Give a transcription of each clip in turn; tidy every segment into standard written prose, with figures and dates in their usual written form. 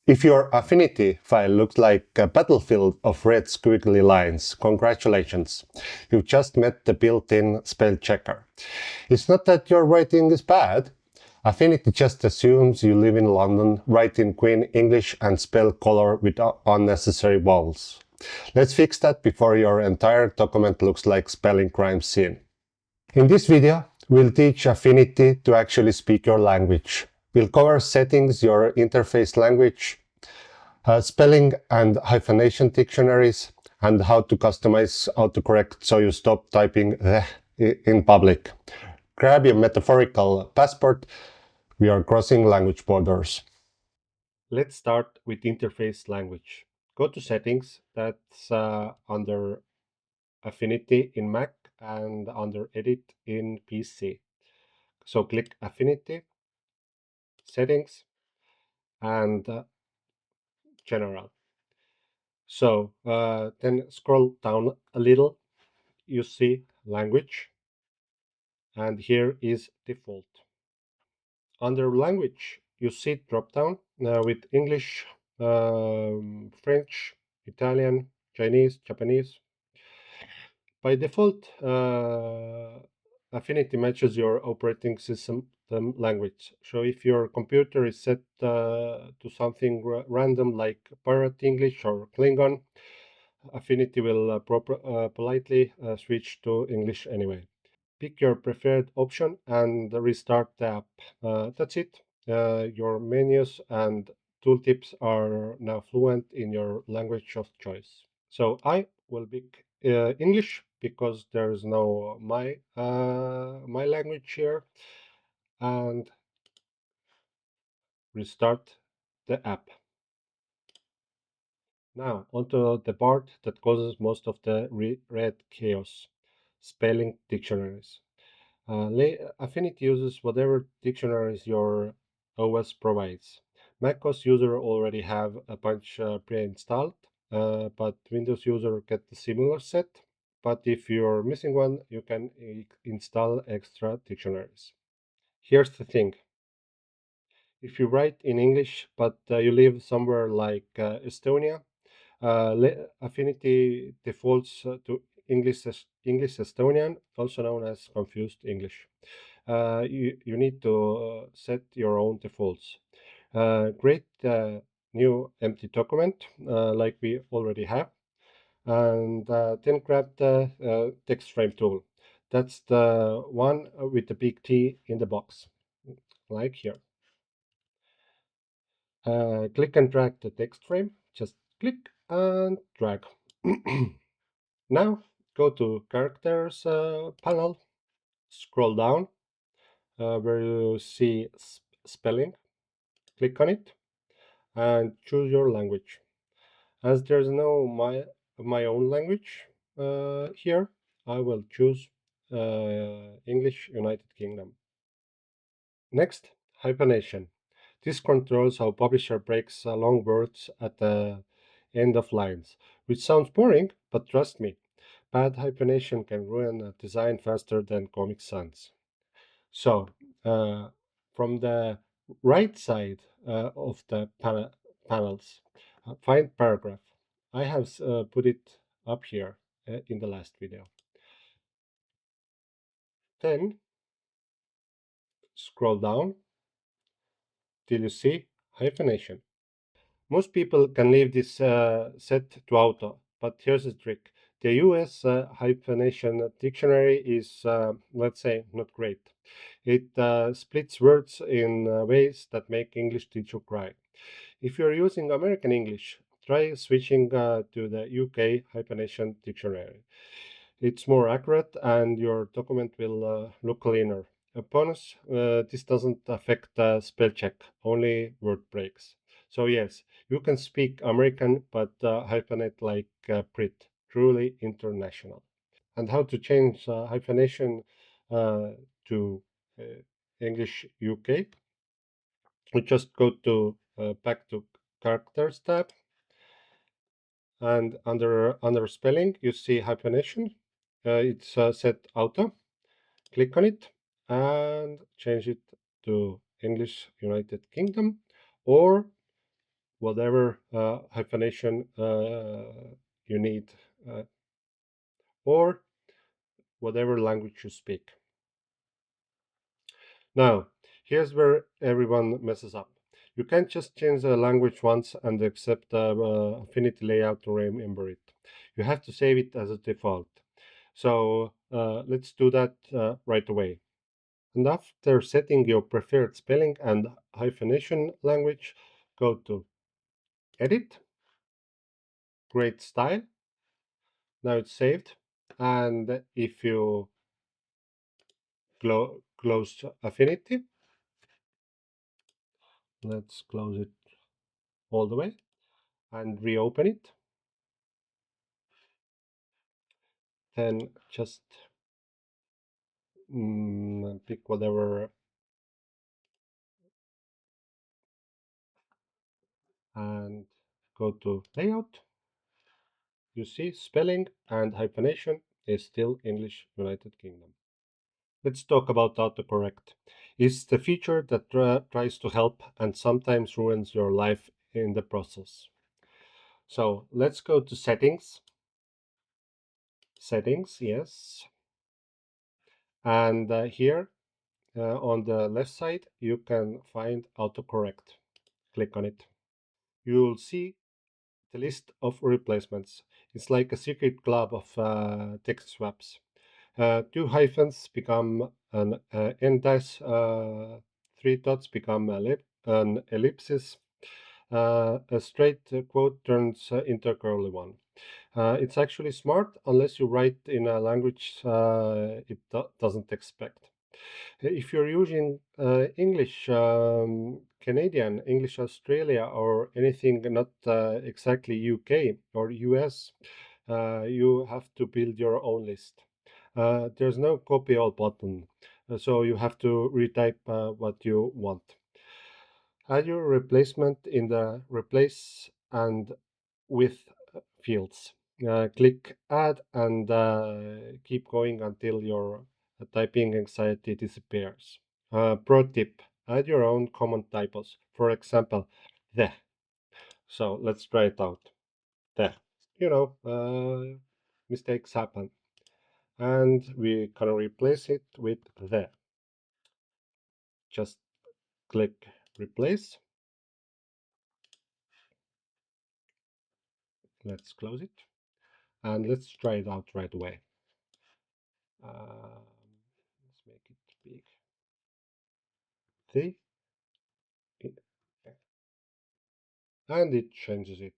If your Affinity file looks like a battlefield of red squiggly lines, congratulations, you've just met the built-in spell checker. It's not that your writing is bad. Affinity just assumes you live in London, write in Queen English and spell color with unnecessary vowels. Let's fix that before your entire document looks like spelling crime scene. In this video, we'll teach Affinity to actually speak your language. We'll cover settings, your interface language, spelling and hyphenation dictionaries, and how to customize AutoCorrect so you stop typing in public. Grab your metaphorical passport. We are crossing language borders. Let's start with interface language. Go to settings, that's under Affinity in Mac and under Edit in PC. So click Affinity, Settings, and General. So then scroll down a little, you see Language, and here is Default. Under Language, you see drop-down with English, French, Italian, Chinese, Japanese. By default, Affinity matches your operating system language. So if your computer is set to something random like Pirate English or Klingon, Affinity will politely switch to English anyway. Pick your preferred option and restart the app. That's it. Your menus and tooltips are now fluent in your language of choice. So I will pick English because there's no my language here, and restart the app. Now onto the part that causes most of the red chaos: spelling dictionaries. Affinity uses whatever dictionaries your OS provides. macOS user already have a bunch pre-installed, but Windows user get a similar set. But if you're missing one, you can install extra dictionaries. Here's the thing. If you write in English, but you live somewhere like Estonia, Affinity defaults to English Estonian, also known as confused English. You need to set your own defaults. Create a new empty document like we already have, and then grab the text frame tool. That's the one with the big T in the box, like here. Click and drag the text frame. Just click and drag. Now go to characters panel, scroll down where you see spelling, click on it and choose your language. As there's no my own language here, I will choose English United Kingdom. Next, hyphenation. This controls how publisher breaks long words at the end of lines, which sounds boring, but trust me, bad hyphenation can ruin a design faster than Comic Sans. So, from the right side of the panels, find paragraph. I have put it up here in the last video. Then scroll down till you see hyphenation. Most people can leave this set to auto, but here's the trick. The US hyphenation dictionary is, let's say, not great. It splits words in ways that make English teacher cry. If you're using American English, try switching to the UK hyphenation dictionary. It's more accurate and your document will look cleaner. A bonus, this doesn't affect spell check, only word breaks. So yes, you can speak American, but hyphenate like Brit, truly international. And how to change hyphenation to uh, English UK? We just go to back to characters tab, and under spelling you see hyphenation. It's set auto. Click on it and change it to English United Kingdom, or whatever hyphenation you need, or whatever language you speak. Now, here's where everyone messes up. You can't just change the language once and accept the Affinity Layout to remember it. You have to save it as a default. So let's do that right away. And after setting your preferred spelling and hyphenation language, go to Edit, Create Style. Now it's saved. And if you close Affinity, let's close it all the way and reopen it. Then just pick whatever and go to Layout. You see spelling and hyphenation is still English United Kingdom. Let's talk about AutoCorrect. It's the feature that tries to help and sometimes ruins your life in the process. So let's go to Settings. Settings, yes. And here on the left side, you can find AutoCorrect. Click on it. You'll see the list of replacements. It's like a secret club of text swaps. Two hyphens become an end dash, three dots become an ellipsis, a straight quote turns into a curly one. It's actually smart unless you write in a language it doesn't expect. If you're using English Canadian, English Australia, or anything not exactly UK or US, you have to build your own list. There's no copy all button, so you have to retype what you want. Add your replacement in the replace and with fields. Click add and keep going until your typing anxiety disappears. Pro tip, add your own common typos. For example, the. So let's try it out. The. You know, mistakes happen. And we can replace it with the. Just click replace. Let's close it. And let's try it out right away. Let's make it big. See? And it changes it,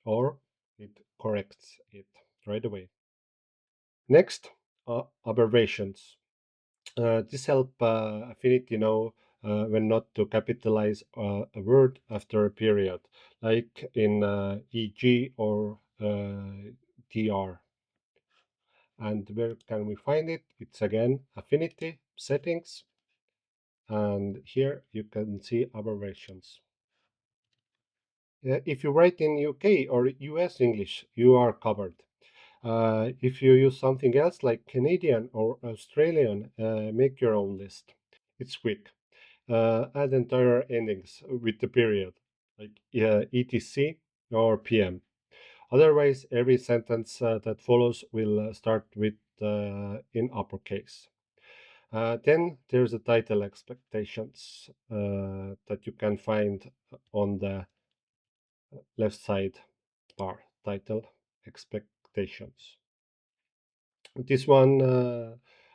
or it corrects it right away. Next, abbreviations. This help Affinity know when not to capitalize a word after a period, like in EG or DR. And where can we find it? It's again Affinity, Settings, and here you can see abbreviations. If you write in UK or US English, you are covered. If you use something else like Canadian or Australian, make your own list. It's quick. Add entire endings with the period, like etc or pm. Otherwise, every sentence that follows will start with in uppercase. Then there's the title expectations that you can find on the left side bar, title expectations. This one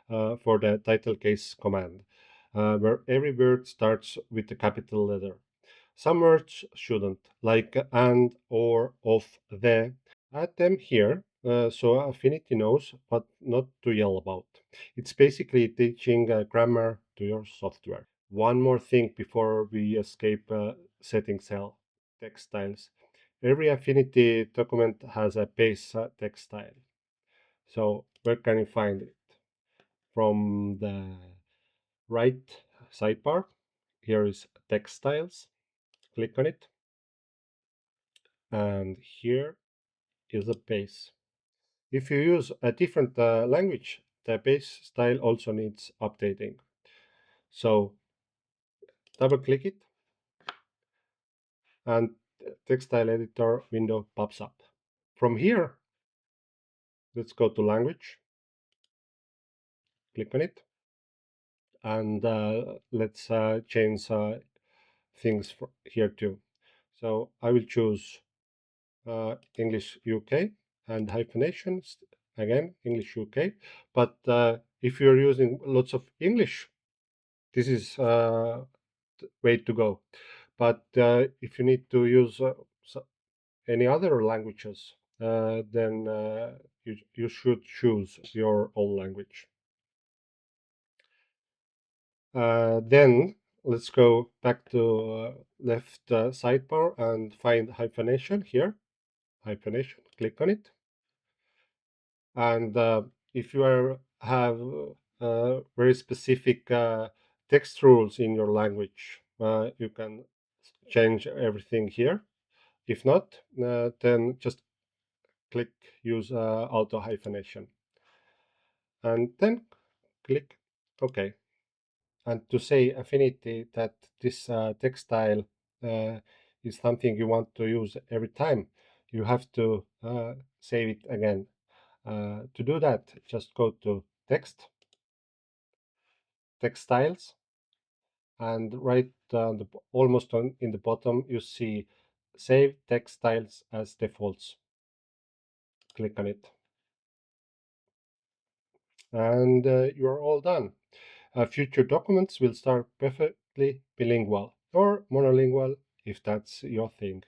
for the title case command, where every word starts with a capital letter. Some words shouldn't, like and, or, of, the. Add them here so Affinity knows what not to yell about. It's basically teaching grammar to your software. One more thing before we escape setting cell text styles. Every Affinity document has a base text style. So where can you find it? From the right sidebar, here is text styles. Click on it. And here is the base. If you use a different language, the base style also needs updating. So double click it and textile editor window pops up. From here, let's go to language, click on it, and let's change things here too. So I will choose English UK and hyphenations, again, English UK. But if you're using lots of English, this is way to go. But if you need to use any other languages, then you should choose your own language. Then let's go back to left sidebar and find hyphenation here. Hyphenation, click on it. And if you have very specific text rules in your language, you can change everything here. If not, then just click use auto hyphenation and then click OK. And to say Affinity that this textile is something you want to use every time, you have to save it again. To do that, just go to text, textiles, and right almost in the bottom, you see save textiles as defaults. Click on it. And you're all done. Future documents will start perfectly bilingual or monolingual if that's your thing.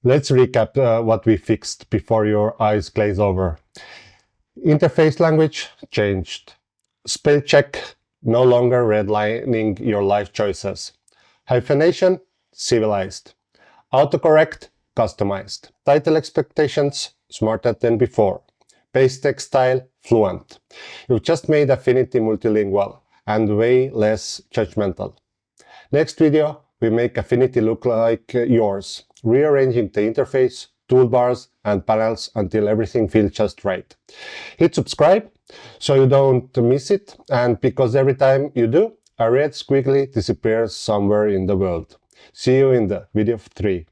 Let's recap what we fixed before your eyes glaze over. Interface language changed. Spell check no longer redlining your life choices. Hyphenation civilized. AutoCorrect customized. Title expectations smarter than before. Base text style fluent. You've just made Affinity multilingual and way less judgmental. Next video, we make Affinity look like yours, rearranging the interface, toolbars, and panels until everything feels just right. Hit subscribe so you don't miss it, and because every time you do, a red squiggly disappears somewhere in the world. See you in the video 3.